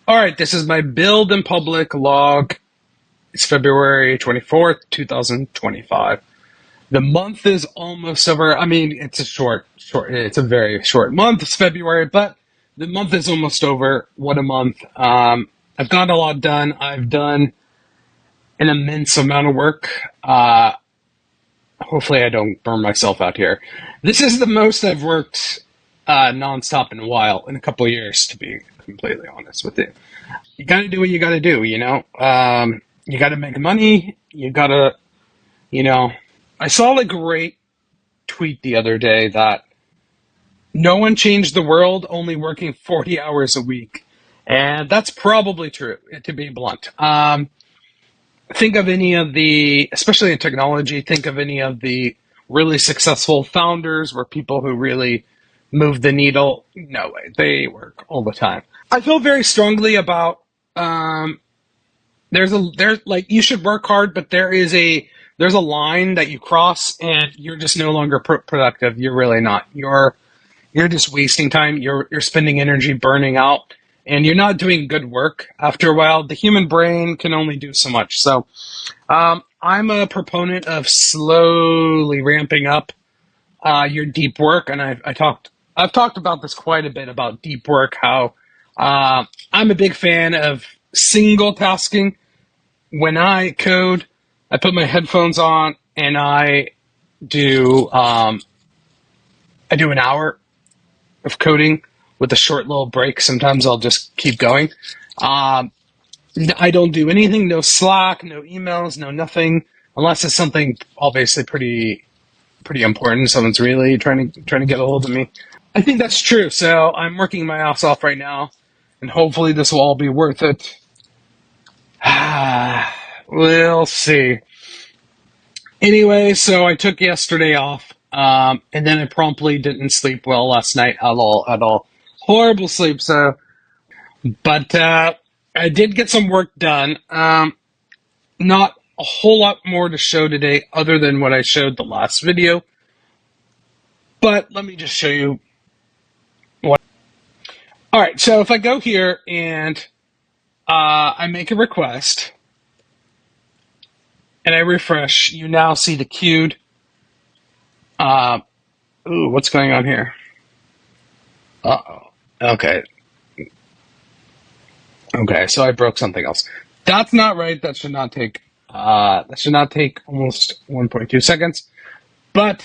All right, this is my build in public log. It's February 24th, 2025. The month is almost over. I mean, it's a it's a very short month. It's February, but the month is almost over. What a month. I've gotten a lot done. I've done an immense amount of work. Hopefully I don't burn myself out here. This is the most I've worked nonstop in a while, in a couple of years, to be completely honest with you. You got to do what you got to do, you know? You got to make money. You got to, you know. I saw a great tweet the other day that no one changed the world only working 40 hours a week. And that's probably true, to be blunt. Think of any of the, especially in technology, think of any of the really successful founders or people who really move the needle. No way. They work all the time. I feel very strongly about um, there's like you should work hard, but there's a line that you cross and you're just no longer productive. You're really not. You're just wasting time. You're spending energy burning out, and you're not doing good work. After a while, the human brain can only do so much. So, I'm a proponent of slowly ramping up your deep work, and I've talked about this quite a bit about deep work. How I'm a big fan of single tasking. When I code, I put my headphones on and do um, I do an hour of coding with a short little break. Sometimes I'll just keep going. Um, I don't do anything, no Slack, no emails, no nothing, unless it's something obviously pretty important. Someone's really trying to get a hold of me. I think that's true. So I'm working my ass off right now, and hopefully this will all be worth it. We'll see. Anyway, so I took yesterday off, and then I promptly didn't sleep well last night at all, at all. Horrible sleep. So, but I did get some work done. Not a whole lot more to show today, other than what I showed the last video. But let me just show you what. All right. So if I go here and I make a request and I refresh, you now see the queued. Uh, ooh, what's going on here? Uh-oh. Okay. Okay, so I broke something else. That's not right. That should not take almost 1.2 seconds. But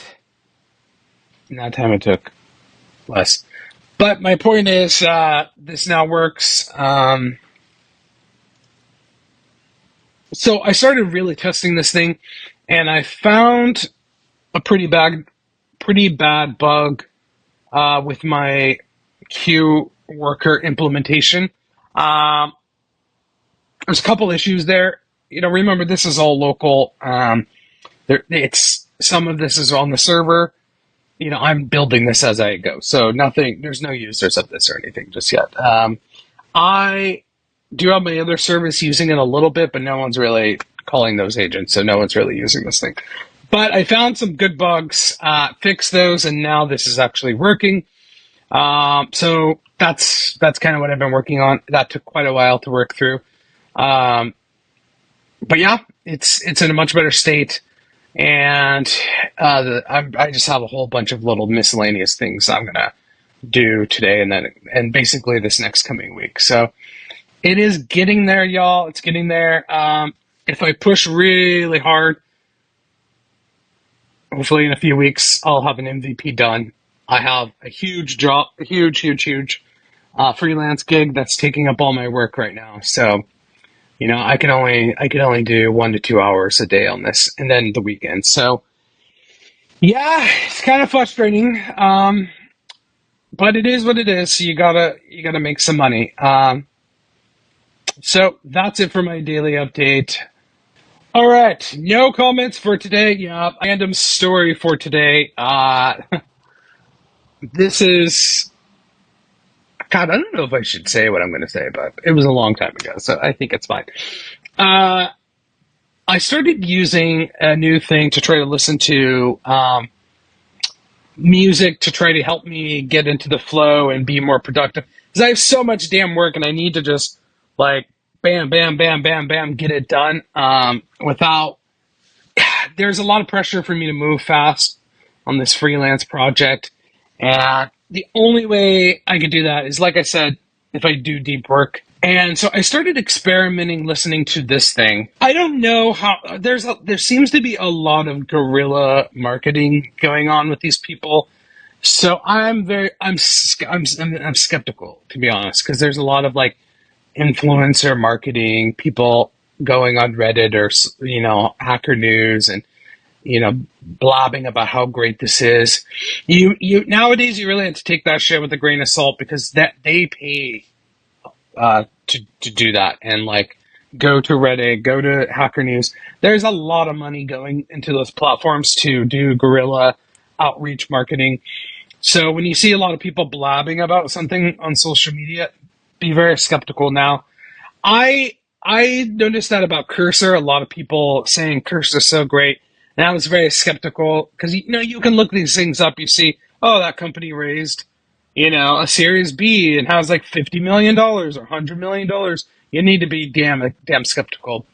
in that time it took less. But my point is, this now works. So I started really testing this thing, and I found a pretty bad bug with my Q worker implementation. Um, there's a couple issues there. You know, remember this is all local. It's some of this is on the server. You know, I'm building this as I go, so nothing. There's no users of this or anything just yet. I do have my other service using it a little bit, but no one's really calling those agents, so no one's really using this thing. But I found some good bugs, fixed those, and now this is actually working. So that's kind of what I've been working on. That took quite a while to work through. Um, but yeah, it's in a much better state, and I just have a whole bunch of little miscellaneous things I'm gonna do today, and basically this next coming week. So it is getting there, y'all. It's getting there. If I push really hard, hopefully in a few weeks I'll have an MVP done. I have a huge job, a huge freelance gig that's taking up all my work right now. So you know, I can only do 1 to 2 hours a day on this, and then the weekends. So yeah, it's kind of frustrating, but it is what it is. So you gotta make some money. So that's it for my daily update. All right, no comments for today. Yeah, random story for today. This is God. I don't know if I should say what I'm going to say, but it was a long time ago, so I think it's fine. Uh, I started using a new thing to try to listen to music to try to help me get into the flow and be more productive. Because I have so much damn work, and I need to just Like, bam, bam, bam, bam, bam, get it done. Without, there's a lot of pressure for me to move fast on this freelance project. And the only way I could do that is, like I said, if I do deep work. And so I started experimenting listening to this thing. I don't know how there seems to be a lot of guerrilla marketing going on with these people. So I'm skeptical, to be honest, because there's a lot of like influencer marketing people going on Reddit or Hacker News and blabbing about how great this is. You nowadays you really have to take that shit with a grain of salt because that they pay to do that and like go to Reddit, go to Hacker News. There's a lot of money going into those platforms to do guerrilla outreach marketing. So when you see a lot of people blabbing about something on social media, be very skeptical now. I noticed that about Cursor. A lot of people saying Cursor is so great, and I was very skeptical because you can look these things up. You see, oh, that company raised a Series B and has like $50 million or $100 million. You need to be damn skeptical.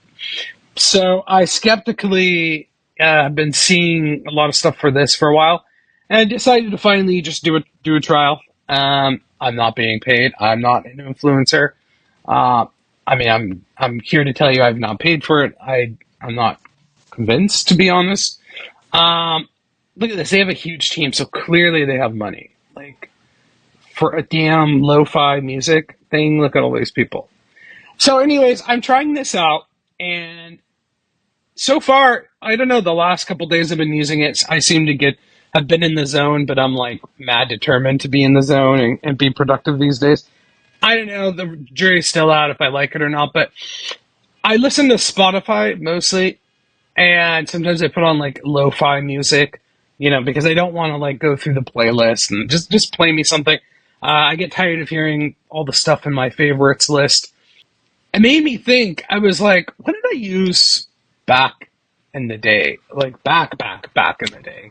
So I skeptically have been seeing a lot of stuff for this for a while, and I decided to finally just do a trial. I'm not being paid. I'm not an influencer. Uh, I mean, I'm here to tell you I've not paid for it. I'm not convinced, to be honest. Um, Look at this. They have a huge team, so clearly they have money. Like for a damn lo-fi music thing, look at all these people. So, anyways, I'm trying this out, and so far, I don't know. The last couple days I've been using it. I seem to have been in the zone, but I'm like mad determined to be in the zone and be productive these days. I don't know. The jury's still out if I like it or not, but I listen to Spotify mostly, and sometimes I put on like lo-fi music, because I don't want to like go through the playlist and just play me something. I get tired of hearing all the stuff in my favorites list. It made me think. I was like, what did I use back in the day? Like back in the day.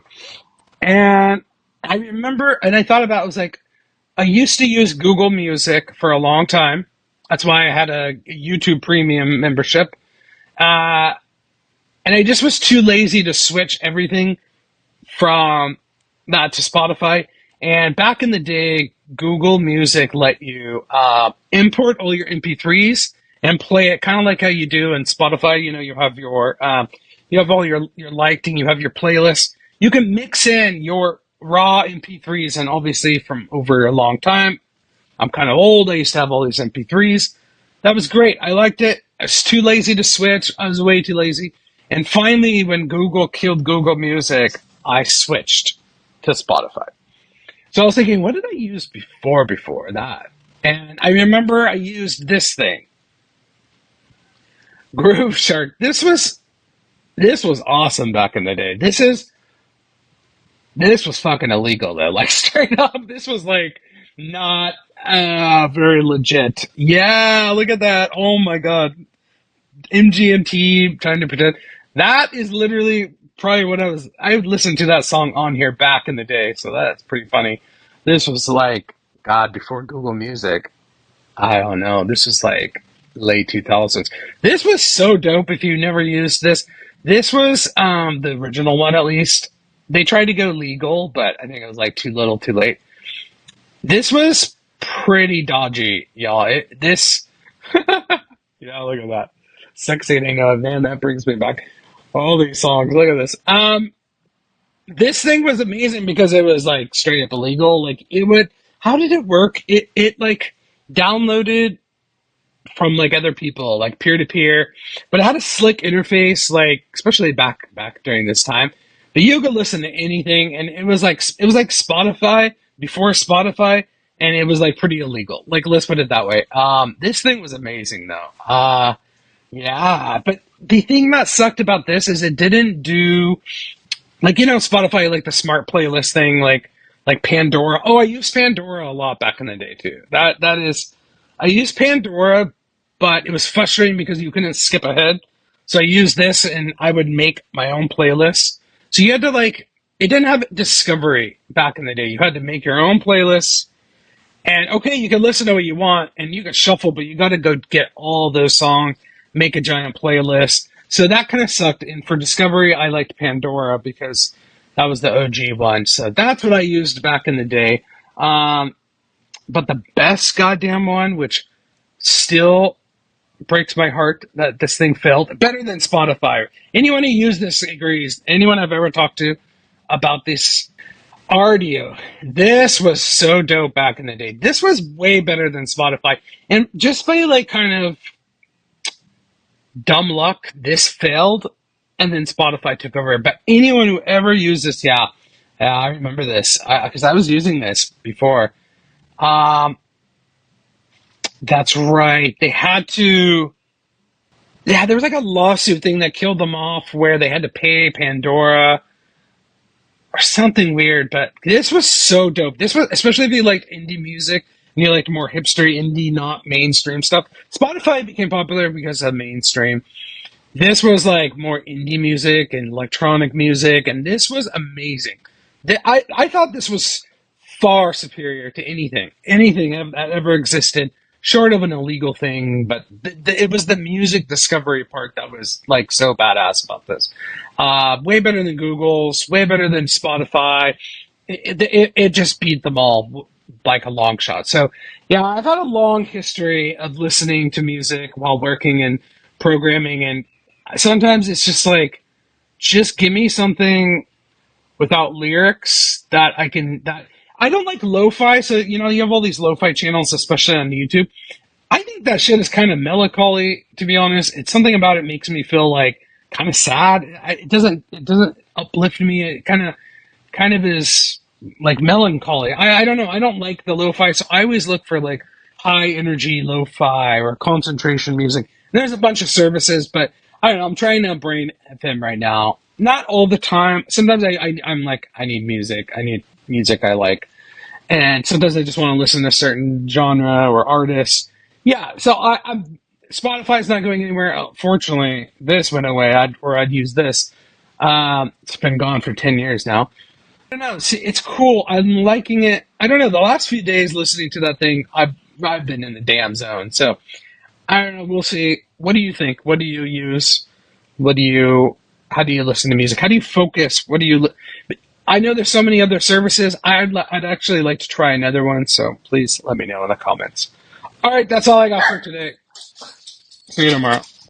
And I remember, and I thought about, it was like, I used to use Google Music for a long time. That's why I had a YouTube Premium membership. Uh, and I just was too lazy to switch everything from that to Spotify. And back in the day, Google Music let you import all your MP3s and play it kind of like how you do in Spotify. You have all your liked and you have your playlists. You can mix in your raw MP3s, and obviously from over a long time, I'm kind of old. I used to have all these MP3s. That was great. I liked it. I was too lazy to switch. I was way too lazy. And finally, when Google killed Google Music, I switched to Spotify. So I was thinking, what did I use before that? And I remember I used this thing, Groove Shark. This was awesome back in the day. This was fucking illegal though. Like straight up, this was like not very legit. Yeah, look at that. Oh my god, MGMT trying to pretend. That is literally probably what I would listen to that song on here back in the day. So that's pretty funny. This was like God before Google Music. I don't know. This was like late 2000s. This was so dope if you never used this. This was the original one at least. They tried to go legal, but I think it was like too little, too late. This was pretty dodgy, y'all. Yeah, look at that. Sexy and I know, man, that brings me back. All these songs. Look at this. This thing was amazing because it was like straight up illegal. Like it would. How did it work? It like downloaded from like other people, like peer to peer, but it had a slick interface, like especially back during this time. But you could listen to anything, and it was like Spotify before Spotify, and it was like pretty illegal. Like let's put it that way. This thing was amazing though. Yeah, but the thing that sucked about this is it didn't do like Spotify, like the smart playlist thing, like Pandora. Oh, I used Pandora a lot back in the day too. That is, I used Pandora, but it was frustrating because you couldn't skip ahead. So I used this, and I would make my own playlists. So you had to like, it didn't have discovery back in the day. You had to make your own playlists, And okay, you can listen to what you want and you can shuffle, but you got to go get all those songs, make a giant playlist. So that kind of sucked. And for Discovery, I liked Pandora because that was the OG one. So that's what I used back in the day. Um, but the best goddamn one, which still breaks my heart that this thing failed, better than Spotify. Anyone who used this agrees. Anyone I've ever talked to about this Ardio. This was so dope back in the day. This was way better than Spotify. And just by like kind of dumb luck, this failed and then Spotify took over. But anyone who ever used this, yeah, I remember this because I was using this before. Um, that's right. They had to. Yeah, there was like a lawsuit thing that killed them off where they had to pay Pandora or something weird, but this was so dope. This was especially if you liked indie music and you liked more hipstery indie, not mainstream stuff. Spotify became popular because of mainstream. This was like more indie music and electronic music, and this was amazing. I thought this was far superior to anything that ever existed, short of an illegal thing. But it was the music discovery part that was like so badass about this. Way better than Google's, way better than Spotify. It just beat them all like a long shot. So yeah, I've had a long history of listening to music while working in programming, and sometimes it's just like, just give me something without lyrics that I don't like lo-fi. So you have all these lo-fi channels, especially on YouTube. I think that shit is kind of melancholy, to be honest. It's something about it makes me feel like kind of sad. It doesn't uplift me. It kind of is like melancholy. I don't know. I don't like the lo-fi, so I always look for like high energy lo-fi or concentration music. There's a bunch of services, but I don't know. I'm trying to brain FM right now. Not all the time. Sometimes I'm like, I need music. I need music I like. And sometimes I just want to listen to certain genre or artists. Yeah, so Spotify's not going anywhere. Fortunately, this went away. I'd use this. It's been gone for 10 years now. I don't know. See, it's cool. I'm liking it. I don't know. The last few days listening to that thing, I've been in the damn zone. So I don't know. We'll see. What do you think? What do you use? What do you? How do you listen to music? How do you focus? What do you? I know there's so many other services. I'd actually like to try another one. So please let me know in the comments. All right, that's all I got for today. See you tomorrow.